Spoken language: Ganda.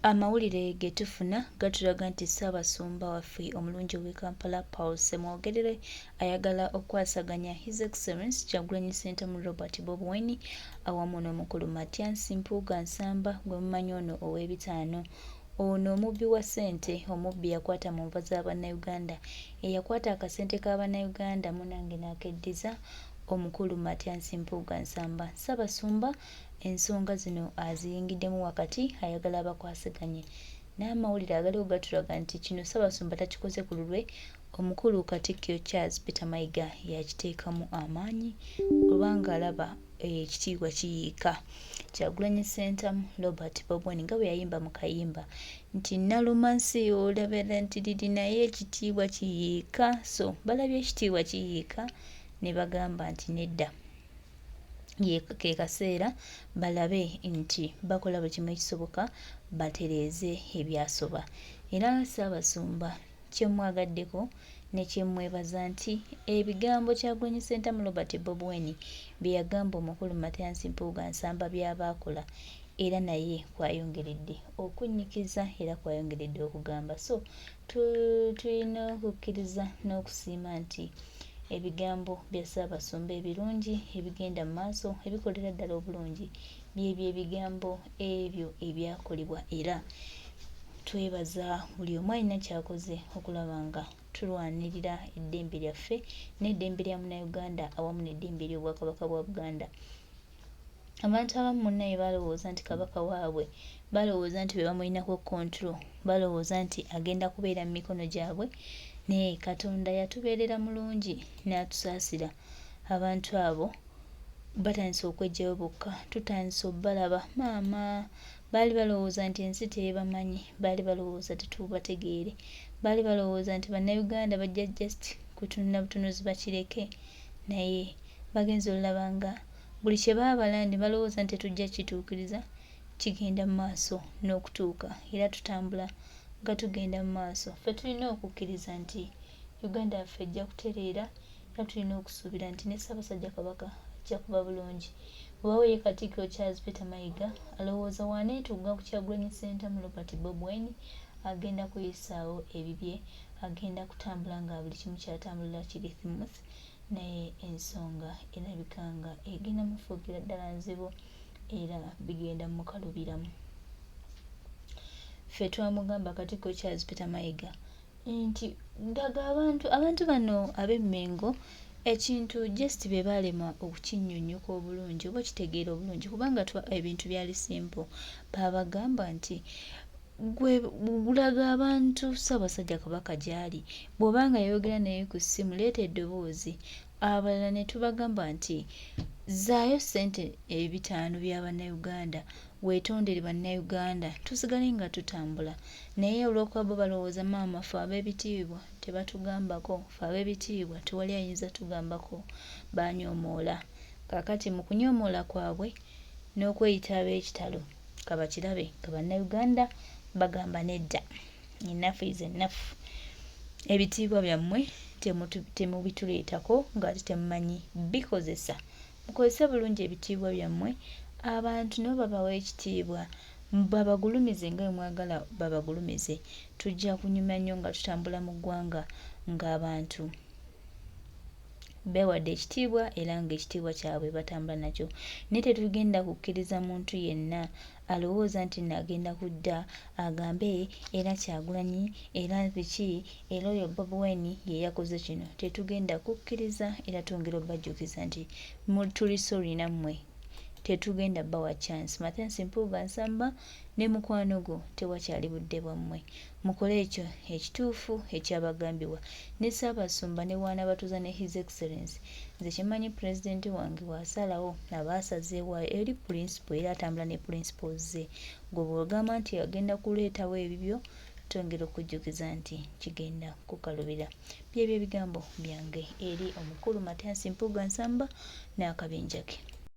Amawulire ge tufuna gatulaga nti Ssaabasumba waffe omulungi ow'e Kampala Paul Ssemwogerere ayagala okwasaganya His Excellency Kyagulanyi Ssentamu Robert Bob Wine awamu n'omukulu Matyansi Mpuuga Nsamba gwe mumanyi ono ow'ebitaano. Ono omubbi wa ssente, omubbi yakwata mu nva z'Abannayuganda, eyakwata akasente k'Abannayuganda munange n'akeddiza omukulu Matyansi Mpuuga Nsamba. Ssaabasumba ensonga zino aziyingiddemu wakati ayagala abakwasaganye. N'amawulire agaliwo gatulaga nti kino Ssaabasumba takikoze ku lulwe, omukulu Katikkiro Charles Peter Mayiga yakiteekamu amaanyi kubanga alaba ekitiibwa kiyiika. Kyagulanyi Ssentamu Robert Bob Wine nga bwe yayimba mu kayimba nti Nalumansi olabira nti liri naye ekitiibwa kiyiika. So balabye ekitiibwa kiyiika ne bagamba nti nedda ke kaseera balabe nti bakola buli kimu ekisoboka batereeze ebyasoba. Era Ssaabasumba kyemwagaddeko ne kyemwebaza nti ebigambo Kyagulanyi Ssentamu Robert Bob Wine bye yagamba omukulu Matyansi Mpuuga Nsamba by'aba akola, era naye kwayongeredde okunnyikiza era kwayongeredde okugamba. So tulina okukkiriza n'okusiima nti ebigambo bya Ssaabasumba ebirungi ebigenda mu maaso ebikolera ddala obulungi byebyo ebigambo ebyo ebyakolebwa, era twebaza buli omu alina kyakoze okulaba nga tulwanirira eddembe lyaffe n'eddembe lya Munnayuganda awamu n'eddembe ly'Obwakabaka bwa Buganda. Abantu abamu munnaye balowooza nti kabaka waabwe, balowooza nti be bamulinako control, balowooza nti agenda kubeera mu mikono gyabwe, naye Katonda yatubeerera mulungi n'atusaasira. Abantu abo batandise okwejjayo bokka, tutandise obbalaba. Maama baali balowooza nti ensi tebamanyi, baali balowooza tetubategeere, baali balowooza nti Bannayuganda bajja just kutunula butunuzi bakireke, naye bagenze olaba nga buli kye baabala ne balowooza nti tetujja kituukiriza kigenda mu maaso n'okutuuka, era tutambula nga tugenda mu maaso. Ffe tulina okukkiriza nti Uganda yaffe ejja kutereera, era tulina okusuubira nti ne Ssaabasajja Kabaka ajja kuba bulungi. Bw'awo ye Katikkiro Charles Peter Mayiga alowooza waaneetuuga ku Kyagulanyi Ssentamu Robert Bob Wine agenda kuyisaawo ebibye, agenda kutambula nga buli kimu kyatambulira kiri smooth, naye ensonga erabika nga egenda mufuukira ddala nzibu era bigenda mukalubiramu. Ffe twamugamba Katikkiro Charles Peter Mayiga nti ndaga abantu bano ab'Emmengo ekintu just be baalema okukinnyonnyoka obulungi oba okitegeera obulungi, kubanga ebintu byali simple. Baabagamba nti gwe gulaga abantu Ssaabasajja Kabaka gy'ali, bw'obanga yayogera naye ku ssimu leeta eddoboozi. Abalala ne tubagamba nti zzaayo ssente 500 bya Bannayuganda weetondere Bannayuganda tusigale nga tutambula. Naye olw'okuba bo balowooza maama ffe ab'ebitiibwa tebatugambako, ffe ab'ebitiibwa tewali ayinza tugambako, baanyoomoola. Kaakati mu kunyoomoola kwabwe n'okweyita ab'ekitalo kabakirabe nga Bannayuganda bagamba nedda, enough is enough. Ebitiibwa byammwe temubituleetako ng'ate temumanyi bikozesa. Mukozese bulungi ebitiibwa byammwe, abantu nabo babawa ekitiibwa, babagulumize nga bwe mwagala babagulumize. Tujja kunyuma nnyo nga tutambula mu ggwanga ng'abantu beewadde ekitiibwa era ng'ekitiibwa kyabwe batambula nakyo. Naye tetugenda kukkiriza muntu yenna alowooza nti agenda kudda agambe era Kyagulanyi era biki era oyo Bob Wine ye yakoze kino. Tetugenda kukkiriza era twongera obbajjukiza nti tuli sorry nammwe, tetugenda bawa chance. Matyansi Mpuuga Nsamba ne mukwano gwo tewakyali budde bwammwe, mukole ekyo ekituufu ekyabagambibwa. Ne Ssaabasumba ne Waanabatuuza ne His Excellency, nze kimanyi pulezidenti wange bw'asalawo aba asazeewo eri principle era atambula ne principles ze. Gwe bw'ogamba nti agenda kuleetawo ebibyo, twongera okujjukiza nti kigenda kukalubira. Byebyo ebigambo byange eri omukulu Matyansi Mpuuga Nsamba n'akabinja ke.